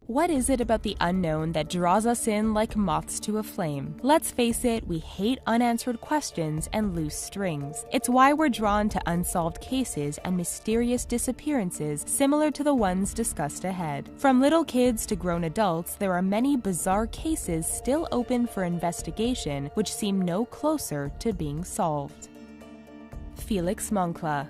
What is it about the unknown that draws us in like moths to a flame? Let's face it, we hate unanswered questions and loose strings. It's why we're drawn to unsolved cases and mysterious disappearances similar to the ones discussed ahead. From little kids to grown adults, there are many bizarre cases still open for investigation which seem no closer to being solved. Felix Moncla.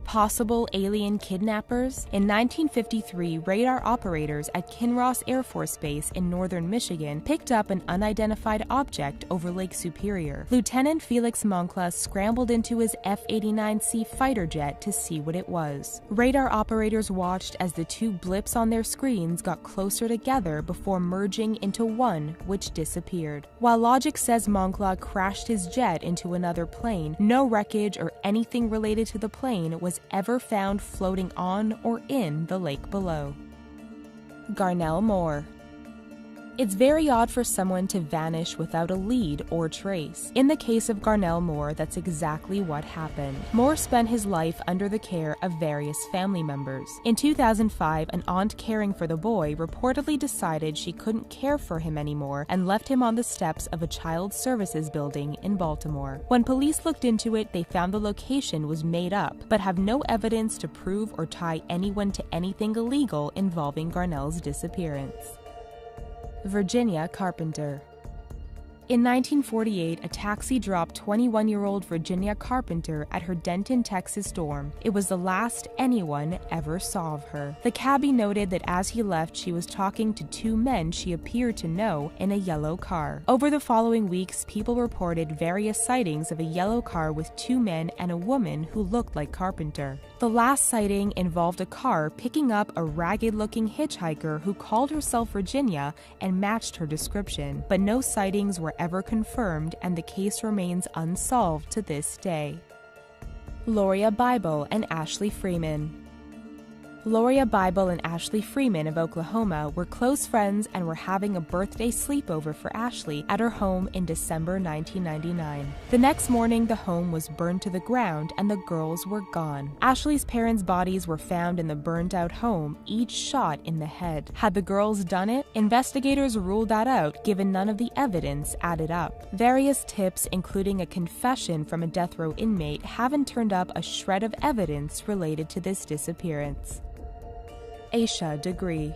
Possible alien kidnappers? In 1953, radar operators at Kinross Air Force Base in northern Michigan picked up an unidentified object over Lake Superior. Lieutenant Felix Moncla scrambled into his F-89C fighter jet to see what it was. Radar operators watched as the two blips on their screens got closer together before merging into one, which disappeared. While logic says Moncla crashed his jet into another plane, no wreckage or anything related to the plane was ever found floating on or in the lake below. Garnell Moore. It's very odd for someone to vanish without a lead or trace. In the case of Garnell Moore, that's exactly what happened. Moore spent his life under the care of various family members. In 2005, an aunt caring for the boy reportedly decided she couldn't care for him anymore and left him on the steps of a child services building in Baltimore. When police looked into it, they found the location was made up, but have no evidence to prove or tie anyone to anything illegal involving Garnell's disappearance. Virginia Carpenter. In 1948, a taxi dropped 21-year-old Virginia Carpenter at her Denton, Texas dorm. It was the last anyone ever saw of her. The cabbie noted that as he left, she was talking to two men she appeared to know in a yellow car. Over the following weeks, people reported various sightings of a yellow car with two men and a woman who looked like Carpenter. The last sighting involved a car picking up a ragged-looking hitchhiker who called herself Virginia and matched her description, but no sightings were ever confirmed, and the case remains unsolved to this day. Loria Bible and Ashley Freeman. Loria Bible and Ashley Freeman of Oklahoma were close friends and were having a birthday sleepover for Ashley at her home in December 1999. The next morning, the home was burned to the ground and the girls were gone. Ashley's parents' bodies were found in the burned-out home, each shot in the head. Had the girls done it? Investigators ruled that out, given none of the evidence added up. Various tips, including a confession from a death row inmate, haven't turned up a shred of evidence related to this disappearance. Aisha Degree.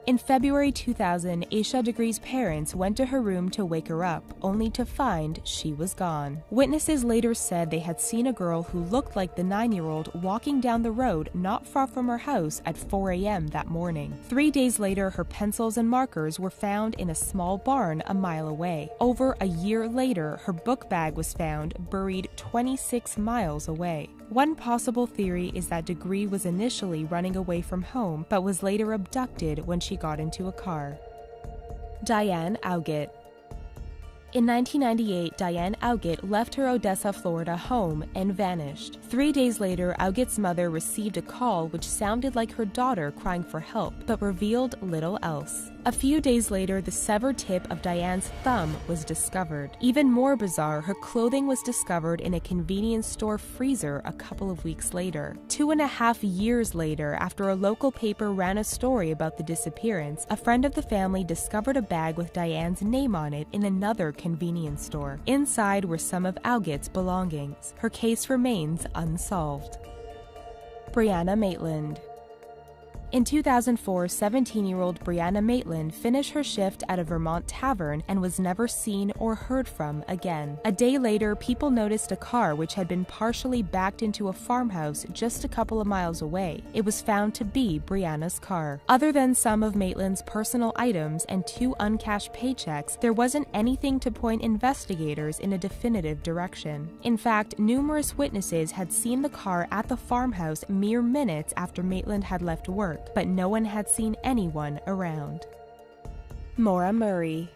In February 2000, Aisha Degree's parents went to her room to wake her up, only to find she was gone. Witnesses later said they had seen a girl who looked like the 9-year-old walking down the road not far from her house at 4 a.m. that morning. 3 days later, her pencils and markers were found in a small barn a mile away. Over a year later, her book bag was found buried 26 miles away. One possible theory is that Degree was initially running away from home, but was later abducted when she got into a car. Diane Auget. In 1998, Diane Auget left her Odessa, Florida home and vanished. 3 days later, Auget's mother received a call which sounded like her daughter crying for help, but revealed little else. A few days later, the severed tip of Diane's thumb was discovered. Even more bizarre, her clothing was discovered in a convenience store freezer a couple of weeks later. 2.5 years later, after a local paper ran a story about the disappearance, a friend of the family discovered a bag with Diane's name on it in another convenience store. Inside were some of Auget's belongings. Her case remains unsolved. Brianna Maitland. In 2004, 17-year-old Brianna Maitland finished her shift at a Vermont tavern and was never seen or heard from again. A day later, people noticed a car which had been partially backed into a farmhouse just a couple of miles away. It was found to be Brianna's car. Other than some of Maitland's personal items and 2 uncashed paychecks, there wasn't anything to point investigators in a definitive direction. In fact, numerous witnesses had seen the car at the farmhouse mere minutes after Maitland had left work, but no one had seen anyone around. Maura Murray.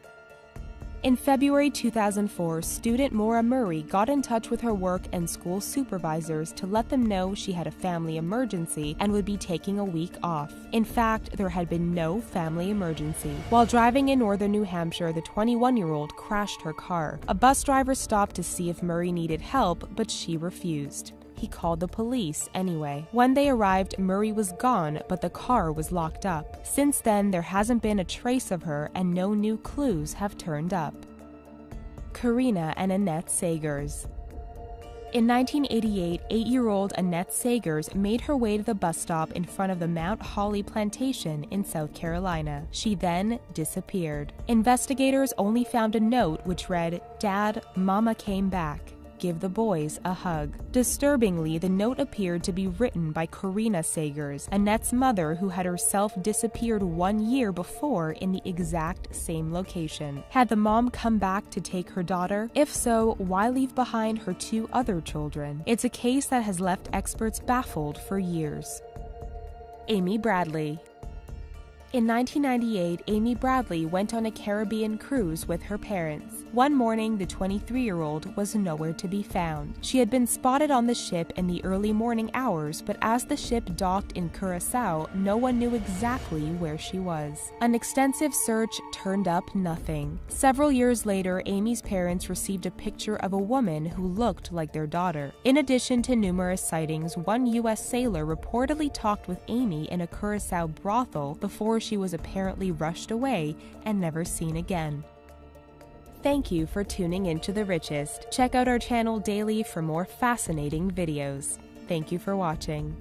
In February 2004, student Maura Murray got in touch with her work and school supervisors to let them know she had a family emergency and would be taking a week off. In fact, there had been no family emergency. While driving in northern New Hampshire, the 21-year-old crashed her car. A bus driver stopped to see if Murray needed help, but she refused. he called the police anyway. When they arrived, Murray was gone, but the car was locked up. Since then, there hasn't been a trace of her and no new clues have turned up. Karina and Annette Sagers. In 1988, 8-year-old Annette Sagers made her way to the bus stop in front of the Mount Holly plantation in South Carolina. She then disappeared. Investigators only found a note which read, "Dad, Mama came back. Give the boys a hug." Disturbingly, the note appeared to be written by Karina Sagers, Annette's mother, who had herself disappeared 1 year before in the exact same location. Had the mom come back to take her daughter? If so, why leave behind her 2 other children? It's a case that has left experts baffled for years. Amy Bradley. In 1998, Amy Bradley went on a Caribbean cruise with her parents. One morning, the 23-year-old was nowhere to be found. She had been spotted on the ship in the early morning hours, but as the ship docked in Curaçao, no one knew exactly where she was. An extensive search turned up nothing. Several years later, Amy's parents received a picture of a woman who looked like their daughter. In addition to numerous sightings, one U.S. sailor reportedly talked with Amy in a Curaçao brothel before she was apparently rushed away and never seen again. Thank you for tuning into The Richest. Check out our channel daily for more fascinating videos. Thank you for watching.